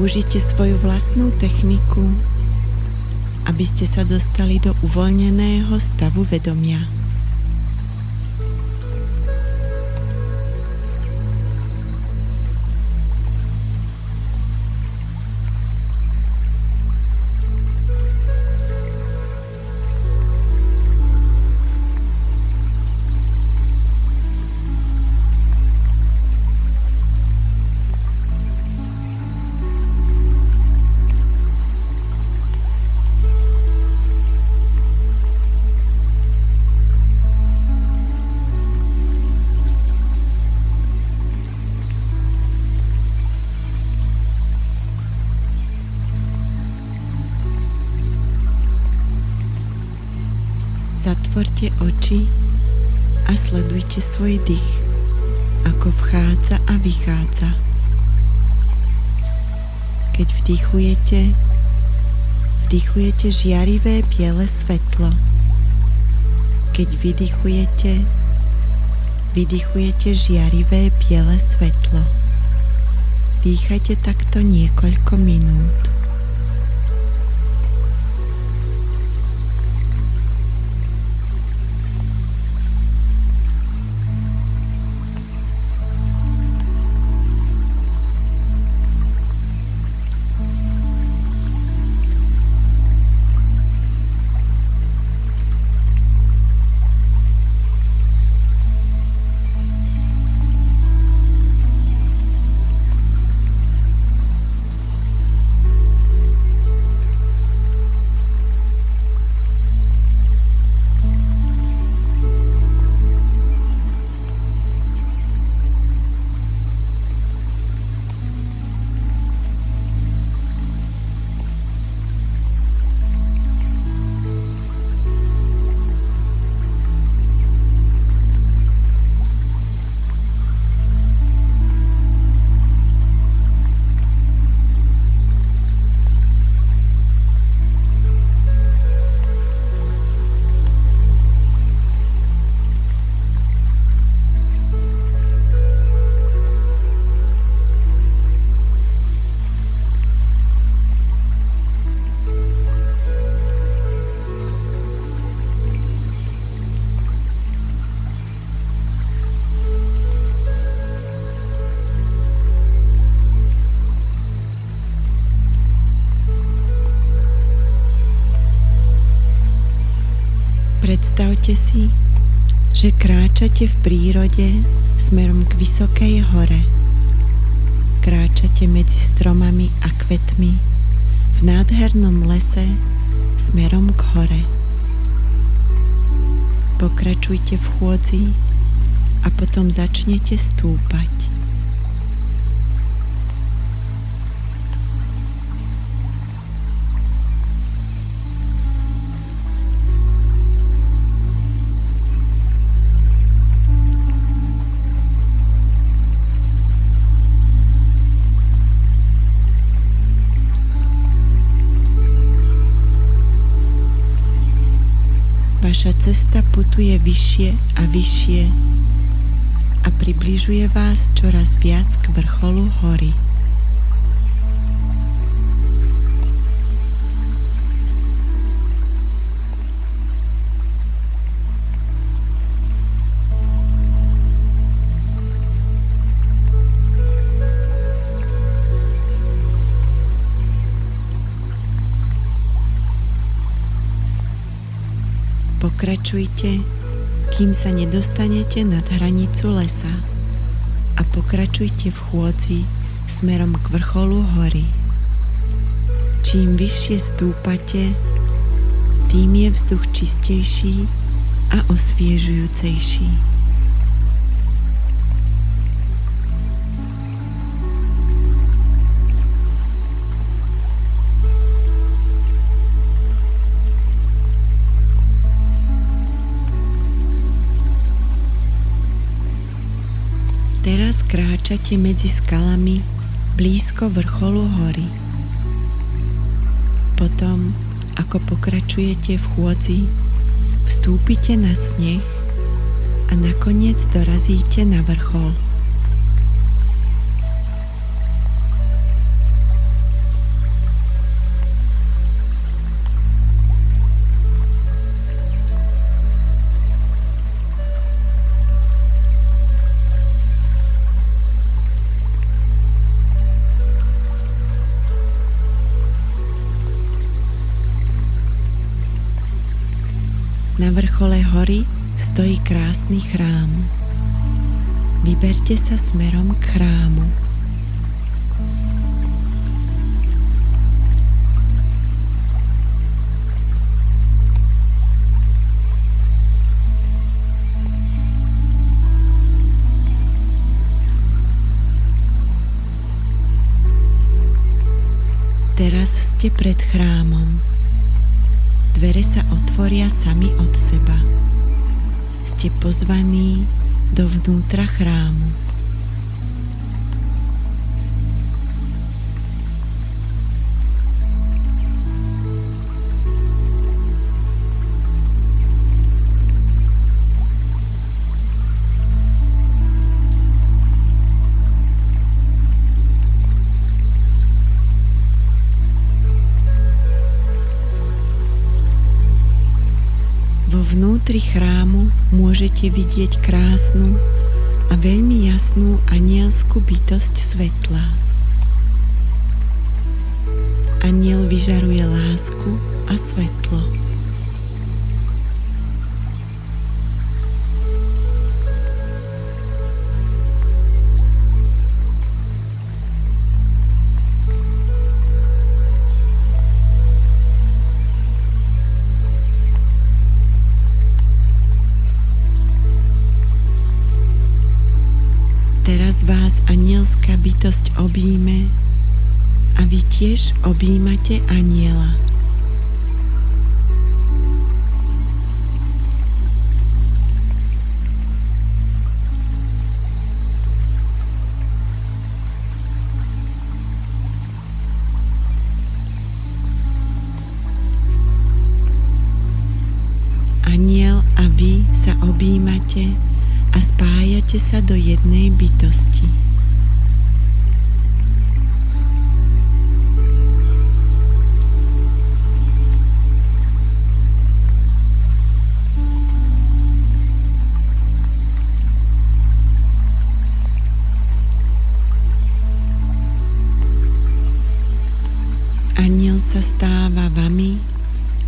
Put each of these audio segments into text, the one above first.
Použite svoju vlastnú techniku, aby ste sa dostali do uvoľneného stavu vedomia. Zatvorte oči a sledujte svoj dých, ako vchádza a vychádza. Keď vdychujete žiarivé biele svetlo. Keď vydychujete žiarivé biele svetlo. Dýchajte takto niekoľko minút. Predstavte si, že kráčate v prírode smerom k vysokej hore. Kráčate medzi stromami a kvetmi v nádhernom lese smerom k hore. Pokračujte v chôdzi a potom začnete stúpať. Vaša cesta putuje vyššie a vyššie a približuje vás čoraz viac k vrcholu hory. Pokračujte, kým sa nedostanete nad hranicu lesa a pokračujte v chôdzi smerom k vrcholu hory. Čím vyššie stúpate, tým je vzduch čistejší a osviežujúcejší. Teraz kráčate medzi skalami blízko vrcholu hory. Potom, ako pokračujete v chôdzi, vstúpite na sneh a nakoniec dorazíte na vrchol. Na vrchole hory stojí krásny chrám. Vyberte sa smerom k chrámu. Teraz ste pred chrámom. Dvere sa otvoria sami od seba. Ste pozvaní dovnútra chrámu. Vo vnútri chrámu môžete vidieť krásnu a veľmi jasnú anielskú bytosť svetla. Aniel vyžaruje lásku a svetlo. Teraz vás anielská bytosť objíme a vy tiež objímate aniela. Aniel a vy sa objímate a spájate sa do jednej bytosti. Aniel sa stáva vami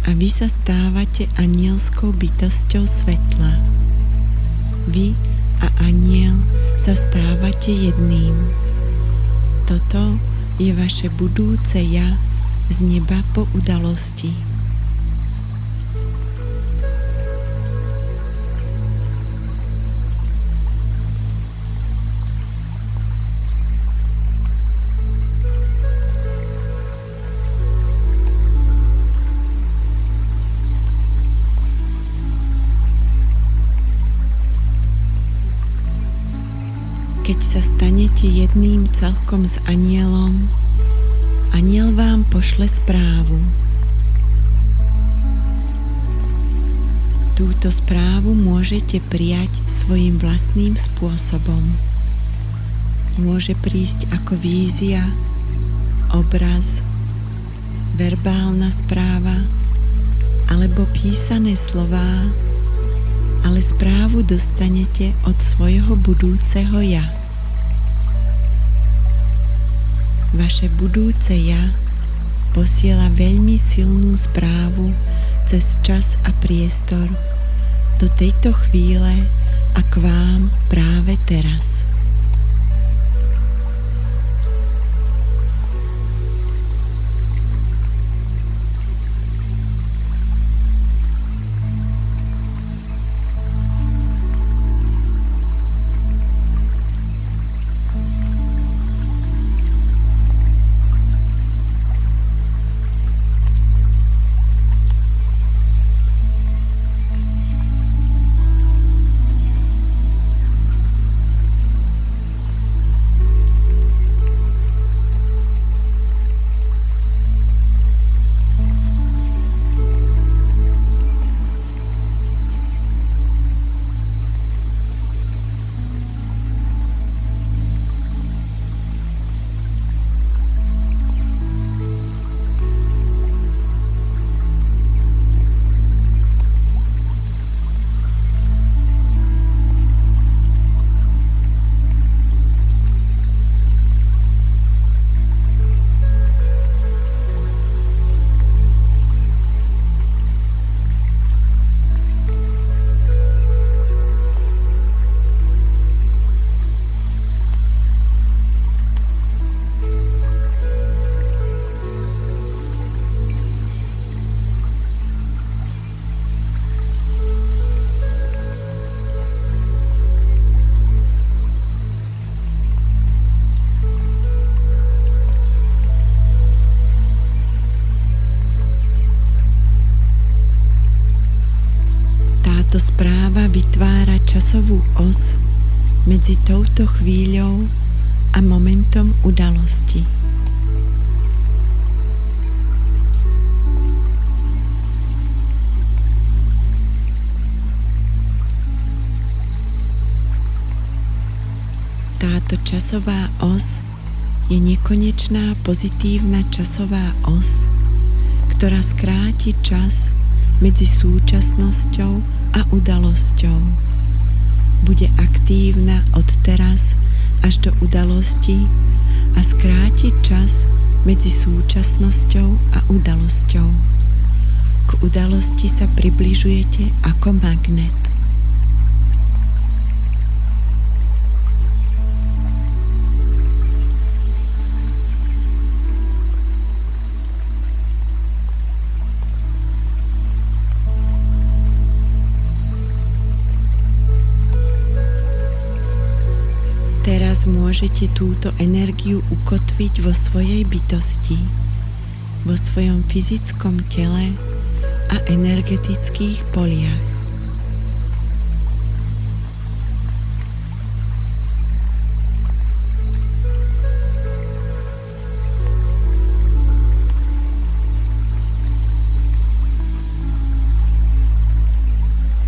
a vy sa stávate anielskou bytosťou svetla. Vy a aniel sa stávate jedným. Toto je vaše budúce ja z neba po udalosti. Keď sa stanete jedným celkom s anielom, aniel vám pošle správu. Túto správu môžete prijať svojim vlastným spôsobom. Môže prísť ako vízia, obraz, verbálna správa alebo písané slová, ale správu dostanete od svojho budúceho ja. Vaše budúce ja posiela veľmi silnú správu cez čas a priestor do tejto chvíle a k vám práve teraz. Táto správa vytvára časovú os medzi touto chvíľou a momentom udalosti. Táto časová os je nekonečná pozitívna časová os, ktorá skráti čas medzi súčasnosťou a udalosťou. Bude aktívna od teraz až do udalosti a skráti čas medzi súčasnosťou a udalosťou. K udalosti sa približujete ako magnet. Teraz môžete túto energiu ukotviť vo svojej bytosti, vo svojom fyzickom tele a energetických poliach.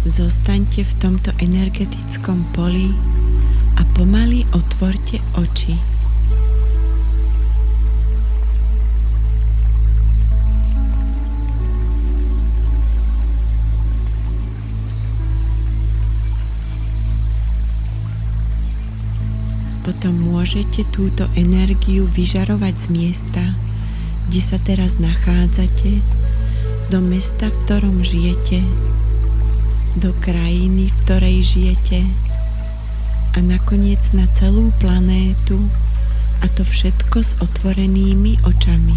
Zostaňte v tomto energetickom poli a pomaly otvorte oči. Potom môžete túto energiu vyžarovať z miesta, kde sa teraz nachádzate, do mesta, v ktorom žijete, do krajiny, v ktorej žijete, a nakoniec na celú planétu, a to všetko s otvorenými očami.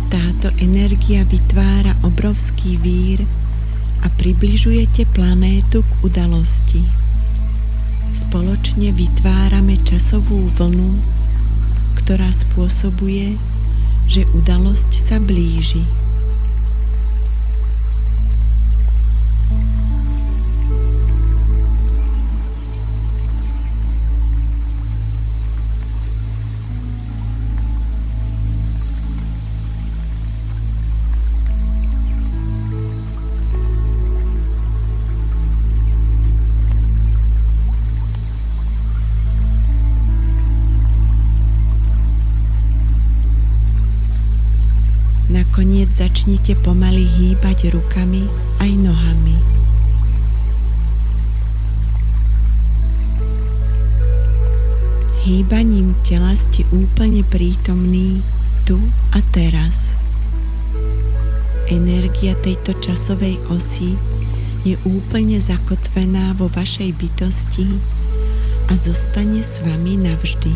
Táto energia vytvára obrovský vír a približujete planétu k udalosti. Spoločne vytvárame časovú vlnu, ktorá spôsobuje, že udalosť sa blíži. Nakoniec začnite pomaly hýbať rukami aj nohami. Hýbaním tela ste úplne prítomní tu a teraz. Energia tejto časovej osy je úplne zakotvená vo vašej bytosti a zostane s vami navždy.